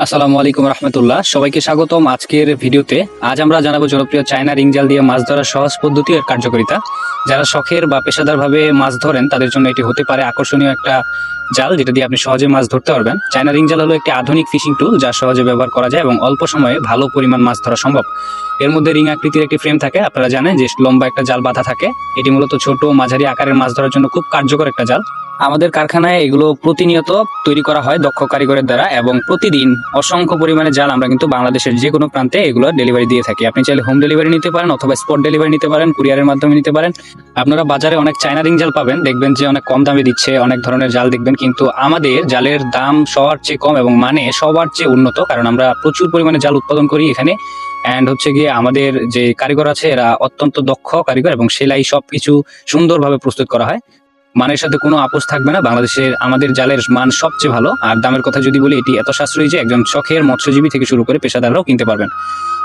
আসসালামু আলাইকুম রহমতুল্লাহ, সবাইকে স্বাগতম আজকের ভিডিওতে। আজ আমরা জানাবো জনপ্রিয় চায়না রিং জাল দিয়ে মাছ ধরার সহজ পদ্ধতি এর কার্যকারিতা। যারা শখের বা পেশাদারভাবে মাছ ধরেন তাদের জন্য এটি হতে পারে আকর্ষণীয় একটা জাল, যেটা দিয়ে আপনি সহজে মাছ ধরতে পারবেন। চায়না রিং জাল হলো একটি আধুনিক ফিশিং টুল যা সহজে ব্যবহার করা যায় এবং অল্প সময়ে ভালো পরিমাণ মাছ ধরা সম্ভব। এর মধ্যে রিং আকৃতির একটি ফ্রেম থাকে, আপনারা জানেন যে লম্বা একটা জাল বাঁধা থাকে। এটি মূলত ছোট মাঝারি আকারের মাছ ধরার জন্য খুব কার্যকর একটা জাল। আমাদের কারখানায় এগুলো প্রতিনিয়ত তৈরি করা হয় দক্ষ কারিগরের দ্বারা, এবং প্রতিদিন অসংখ্য পরিমাণে জাল আমরা কিন্তু বাংলাদেশের যে কোনো প্রান্তে এগুলো ডেলিভারি দিয়ে থাকি। আপনি চাইলে হোম ডেলিভারি নিতে পারেন অথবা স্পট ডেলিভারি নিতে পারেন, কুরিয়ারের মাধ্যমে নিতে পারেন। আপনারা বাজারে অনেক চায়না রিং জাল পাবেন, দেখবেন যে অনেক কম দামে দিচ্ছে, অনেক ধরনের জাল দেখবেন, কিন্তু আমাদের জালের দাম সবার চেয়ে কম এবং মানে সবার চেয়ে উন্নত, কারণ আমরা প্রচুর পরিমাণে জাল উৎপাদন করি এখানে। অ্যান্ড হচ্ছে গিয়ে আমাদের যে কারিগর আছে এরা অত্যন্ত দক্ষ কারিগর, এবং সেলাই সবকিছু সুন্দরভাবে প্রস্তুত করা হয়। মানের সাথে কোনো আপোষ থাকবে না। বাংলাদেশের আমাদের জালের মান সবচেয়ে ভালো। আর দামের কথা যদি বলি, এটি এত সাশ্রয়ী যে একজন শখের মৎস্যজীবী থেকে শুরু করে পেশাদাররাও কিনতে পারবেন।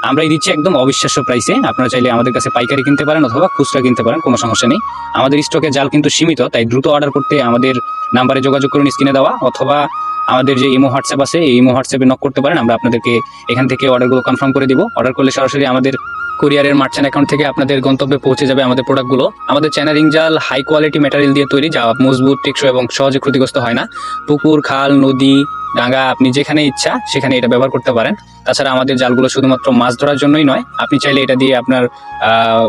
আমরাই দিচ্ছি একদম অবিশ্বাস্য প্রাইসে। আপনারা চাইলে আমাদের কাছে পাইকারি কিনতে পারেন অথবা খুচরা কিনতে পারেন, কোনো সমস্যা নেই। আমাদের স্টকে জাল কিন্তু সীমিত, তাই দ্রুত অর্ডার করতে আমাদের নাম্বারে যোগাযোগ করুন, স্ক্রিনে দেওয়া, অথবা আমাদের যে ইমো হোয়াটসঅ্যাপ আছে এই ইমো হোয়াটসঅ্যাপে নক করতে পারেন। আমরা আপনাদেরকে এখান থেকে অর্ডারগুলো কনফার্ম করে দিব। অর্ডার করলে সরাসরি আমাদের কুরিয়ারের মার্চেন্ট অ্যাকাউন্ট থেকে আপনাদের গন্তব্যে পৌঁছে যাবে আমাদের প্রোডাক্টগুলো। আমাদের চায়না রিং জাল হাই কোয়ালিটি ম্যাটেরিয়াল দিয়ে তৈরি, যা মজবুত, টেকসই এবং সহজে ক্ষতিগ্রস্ত হয় না। পুকুর, খাল, নদী, ডাঙ্গা, আপনি যেখানে ইচ্ছা সেখানে এটা ব্যবহার করতে পারেন। তাছাড়া আমাদের জালগুলো শুধুমাত্র মাছ ধরার জন্যই নয়, আপনি চাইলে এটা দিয়ে আপনার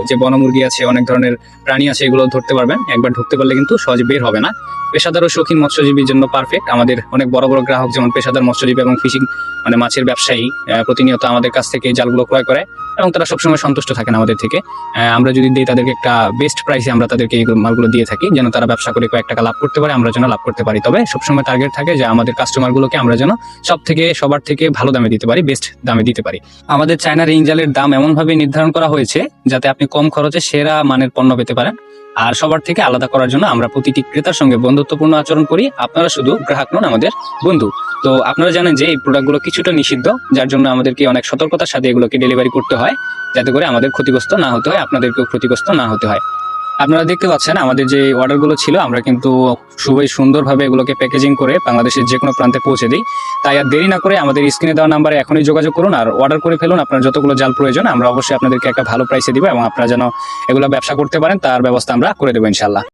যে বনমুরগি আছে, অনেক ধরনের প্রাণী আছে, এগুলো ধরতে পারবেন। একবার ঢুকতে পারলে কিন্তু সহজে বের হবে না। পেশাদার ও শৌখিন মৎস্যজীবীর জন্য পারফেক্ট। আমাদের অনেক বড় বড় গ্রাহক, যেমন পেশাদার মৎস্যজীবী এবং ফিশিং মানে মাছের ব্যবসায়ী, প্রতিনিয়ত আমাদের কাছ থেকে জালগুলো ক্রয় করে এবং তারা সবসময় সন্তুষ্ট থাকেন আমাদের থেকে। আমরা যদি দিই তাদেরকে একটা বেস্ট প্রাইসে, আমরা তাদেরকে এই মালগুলো দিয়ে থাকি, যেন তারা ব্যবসা করে কয়েক টাকা লাভ করতে পারে, আমরা যেন লাভ করতে পারি। তবে সবসময় টার্গেট থাকে যে আমাদের কাস্টমারগুলোকে আমরা যেন সবার থেকে ভালো দামে দিতে পারি, বেস্ট দামে দিতে পারি। আমাদের চায়না রিং জালের দাম এমনভাবে নির্ধারণ করা হয়েছে যাতে আপনি কম খরচে সেরা মানের পণ্য পেতে পারেন। আর সবার থেকে আলাদা করার জন্য আমরা প্রতিটি ক্রেতার সঙ্গে বন্ধুত্বপূর্ণ আচরণ করি। আপনারা শুধু গ্রাহক নন, আমাদের বন্ধু। তো আপনারা জানেন যে এই প্রোডাক্টগুলো কিছুটা নিষিদ্ধ, যার জন্য আমাদেরকে অনেক সতর্কতার সাথে এগুলোকে ডেলিভারি করতে হয়, যাতে করে আমাদের ক্ষতিগ্রস্ত না হতে হয়, আপনাদেরকেও ক্ষতিগ্রস্ত না হতে হয়। আপনারা দেখতে পাচ্ছেন আমাদের যে অর্ডারগুলো ছিল, আমরা কিন্তু খুবই সুন্দরভাবে এগুলোকে প্যাকেজিং করে বাংলাদেশের যে কোনো প্রান্তে পৌঁছে দিই। তাই আর দেরি না করে আমাদের স্ক্রিনে দেওয়া নাম্বারে এখনই যোগাযোগ করুন আর অর্ডার করে ফেলুন আপনার যতগুলো জাল প্রয়োজন। আমরা অবশ্যই আপনাদেরকে একটা ভালো প্রাইসে দিব এবং আপনারা যেন এগুলো ব্যবসা করতে পারেন তার ব্যবস্থা আমরা করে দেবো ইনশাল্লাহ।